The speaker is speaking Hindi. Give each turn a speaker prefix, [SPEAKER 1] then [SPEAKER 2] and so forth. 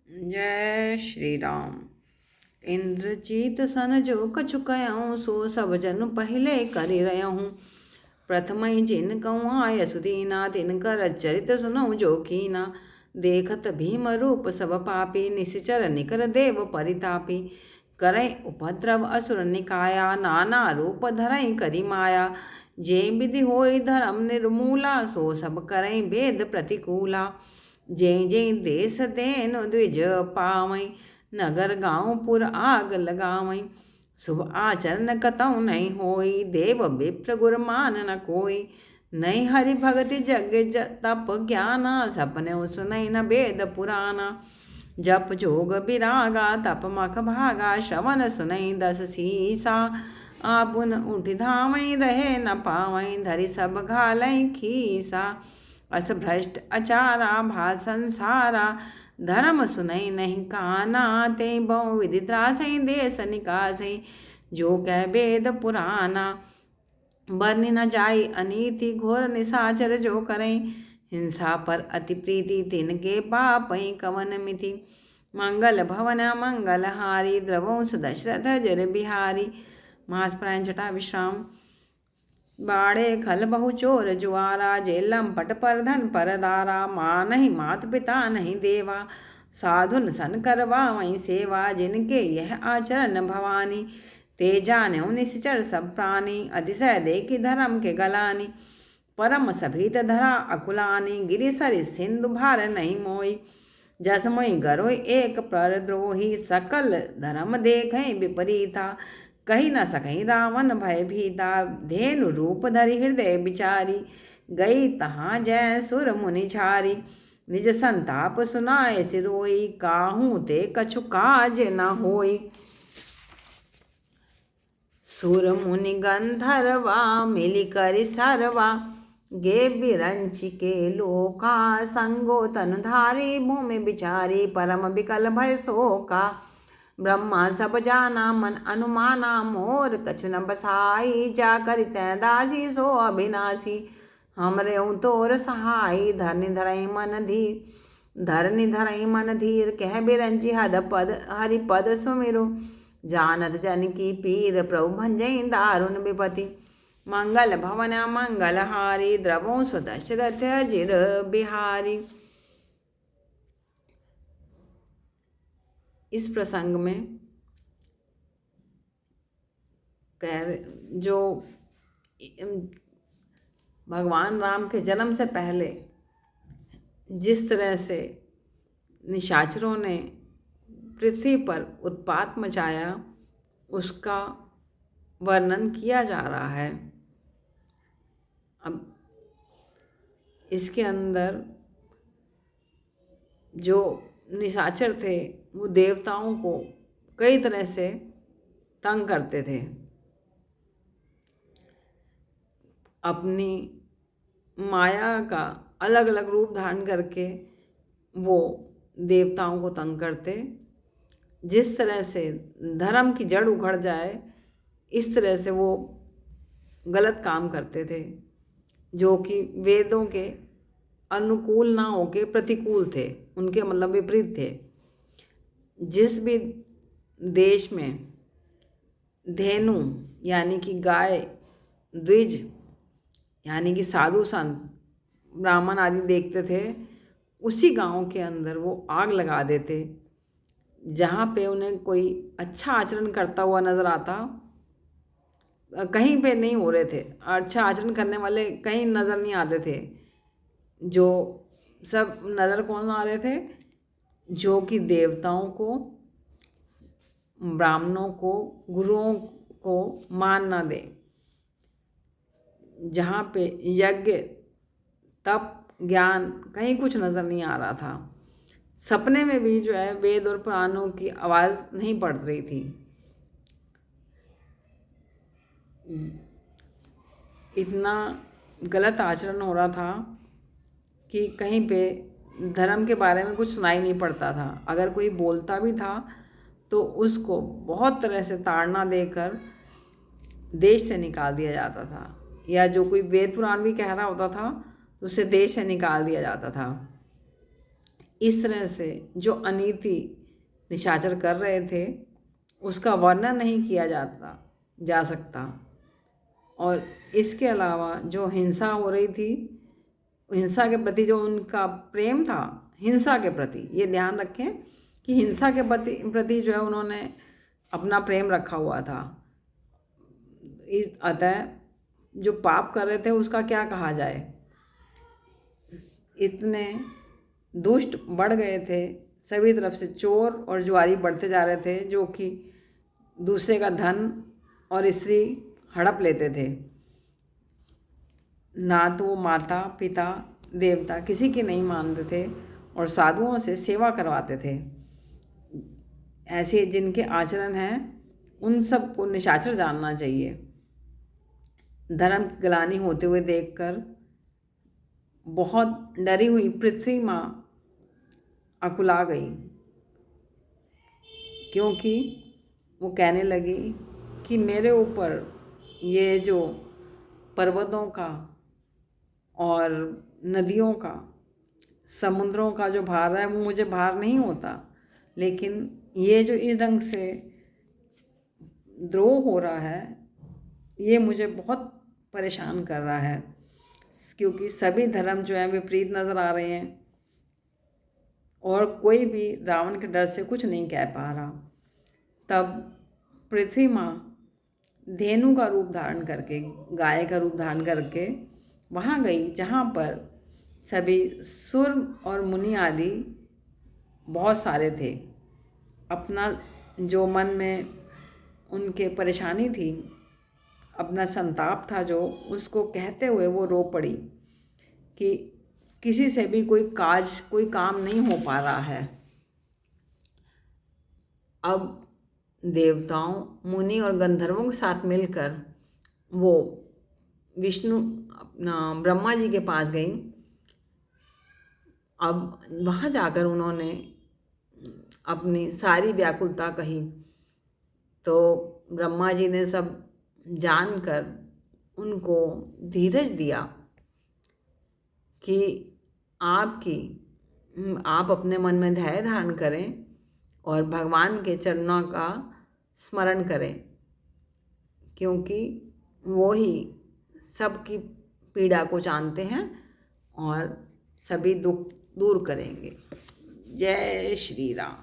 [SPEAKER 1] जय श्री राम। इंद्रजीत सन जो कछु कयऊँ, सो सब जन पहले करि रहूँ। प्रथमहि जिन कहूँ आय सुदीना, तिनकर चरित सुनऊँ जो कीना। देखत भीम रूप सब पापी, निश्चर निकर देव परितापी। करई उपद्रव असुर निकाया, नाना रूप धरई करी माया। जे विधि होई धर्म निर्मूला, सो सब करई भेद प्रतिकूला। जय जय देश देन द्विज पावई, नगर गाँव पुर आग लगावई। शुभ आचरण कतौ नहीं होई, देव विप्र गुर मान न कोई। नहीं हरि भगति जग तप ज्ञाना, सपने सुनई न वेद पुराना। जप जोग विरागा तप मख भागा, श्रवण सुनई दस सीसा। आपुन उठ धामई रहे न पावई, धरि सब घालई खीसा। अस भ्रष्ट अचारा भा संसारा, धर्म सुनई नहीं काना। ते बहु विधि त्रासई देश निकासई, जो कह वेद पुराना। बरनी न जाई अनीति घोर निशाचर जो करें, हिंसा पर अति प्रीति तिनके पापई कवन मिति। मंगल भवन मंगल हारी, द्रवंश दशरथ जर बिहारी। मास प्रायण छठा विश्राम। बाड़े खल बहु चोर जुआरा, जेलम पट पर धन पर दारा। माँ नहीं मात पिता नहीं देवा, साधुन सन करवा वहीं सेवा। जिनके यह आचरण भवानी, ते जाने निश्चर सब प्राणी। अतिशय देखी धर्म के गलानी, परम सभीत धरा अकुलानी। गिरि सरि सिंधु भार नहीं मोई, जस मोई गरोय एक परद्रोही। सकल धर्म देखें विपरीता, कही न सकहीं रावण भय भीता। धेनु रूप धरि हृदय बिचारी, गई तहाँ जय सुर मुनि छारी। निज संताप सुनाए सिरोई, काहू ते कछु काज न होई। सुर मुनि गंधर्वा मिली करि सर्वा, गे बिरंच के लोका। संगो तनुधारी भूमि बिचारी, परम विकल भय शोका। ब्रह्मा सब जाना मन अनुमाना, मोर कछु न बसाई। जा करितै दासी सो अविनाशी, हमरे तोर सहाई। धरनि धरई मन धीर, धरनि धरई मन धीर। कह बिरंची हद पद हरिपद सुमिरो, जानत जन की पीर। प्रभु भंजई दारुण विपति, मंगल भवन मंगल हारी। द्रवंश दशरथ जिर बिहारी। इस प्रसंग में जो भगवान राम के जन्म से पहले जिस तरह से निशाचरों ने पृथ्वी पर उत्पात मचाया, उसका वर्णन किया जा रहा है। अब इसके अंदर जो निशाचर थे, वो देवताओं को कई तरह से तंग करते थे। अपनी माया का अलग अलग रूप धारण करके वो देवताओं को तंग करते। जिस तरह से धर्म की जड़ उखड़ जाए, इस तरह से वो गलत काम करते थे, जो कि वेदों के अनुकूल ना होके प्रतिकूल थे, उनके मतलब विपरीत थे। जिस भी देश में धेनु यानी कि गाय, द्विज यानी कि साधु संत ब्राह्मण आदि देखते थे, उसी गांव के अंदर वो आग लगा देते। जहाँ पे उन्हें कोई अच्छा आचरण करता हुआ नज़र आता, कहीं पे नहीं हो रहे थे। अच्छा आचरण करने वाले कहीं नज़र नहीं आते थे। जो सब नज़र कौन आ रहे थे? जो कि देवताओं को, ब्राह्मणों को, गुरुओं को मान ना दे। जहाँ पे यज्ञ, तप, ज्ञान कहीं कुछ नज़र नहीं आ रहा था। सपने में भी जो है वेद और पुराणों की आवाज़ नहीं पड़ रही थी। इतना गलत आचरण हो रहा था कि कहीं पे धर्म के बारे में कुछ सुनाई नहीं पड़ता था। अगर कोई बोलता भी था तो उसको बहुत तरह से ताड़ना देकर देश से निकाल दिया जाता था, या जो कोई वेद पुराण भी कह रहा होता था तो उसे देश से निकाल दिया जाता था। इस तरह से जो अनीति निशाचर कर रहे थे उसका वर्णन नहीं किया जा सकता। और इसके अलावा जो हिंसा हो रही थी, हिंसा के प्रति जो उनका प्रेम था, हिंसा के प्रति, ये ध्यान रखें कि हिंसा के प्रति जो है उन्होंने अपना प्रेम रखा हुआ था। अतः जो पाप कर रहे थे उसका क्या कहा जाए। इतने दुष्ट बढ़ गए थे, सभी तरफ से चोर और जुआरी बढ़ते जा रहे थे, जो कि दूसरे का धन और स्त्री हड़प लेते थे। ना तो वो माता पिता देवता किसी की नहीं मानते थे और साधुओं से सेवा करवाते थे। ऐसे जिनके आचरण हैं उन सबको निशाचर जानना चाहिए। धर्म की ग्लानि होते हुए देखकर बहुत डरी हुई पृथ्वी माँ अकुला गई, क्योंकि वो कहने लगी कि मेरे ऊपर ये जो पर्वतों का और नदियों का, समुद्रों का जो भार है वो मुझे भार नहीं होता, लेकिन ये जो इस ढंग से द्रोह हो रहा है ये मुझे बहुत परेशान कर रहा है, क्योंकि सभी धर्म जो है विपरीत नज़र आ रहे हैं और कोई भी रावण के डर से कुछ नहीं कह पा रहा। तब पृथ्वी माँ धेनु का रूप धारण करके, गाय का रूप धारण करके वहाँ गई जहाँ पर सभी सुर और मुनि आदि बहुत सारे थे। अपना जो मन में उनके परेशानी थी, अपना संताप था जो, उसको कहते हुए वो रो पड़ी कि किसी से भी कोई काम नहीं हो पा रहा है। अब देवताओं, मुनि और गंधर्वों के साथ मिलकर वो विष्णु अपना ब्रह्मा जी के पास गई। अब वहाँ जाकर उन्होंने अपनी सारी व्याकुलता कही, तो ब्रह्मा जी ने सब जानकर उनको धीरज दिया कि आप अपने मन में धैर्य धारण करें और भगवान के चरणों का स्मरण करें, क्योंकि वो ही सबकी पीड़ा को जानते हैं और सभी दुख दूर करेंगे। जय श्री राम।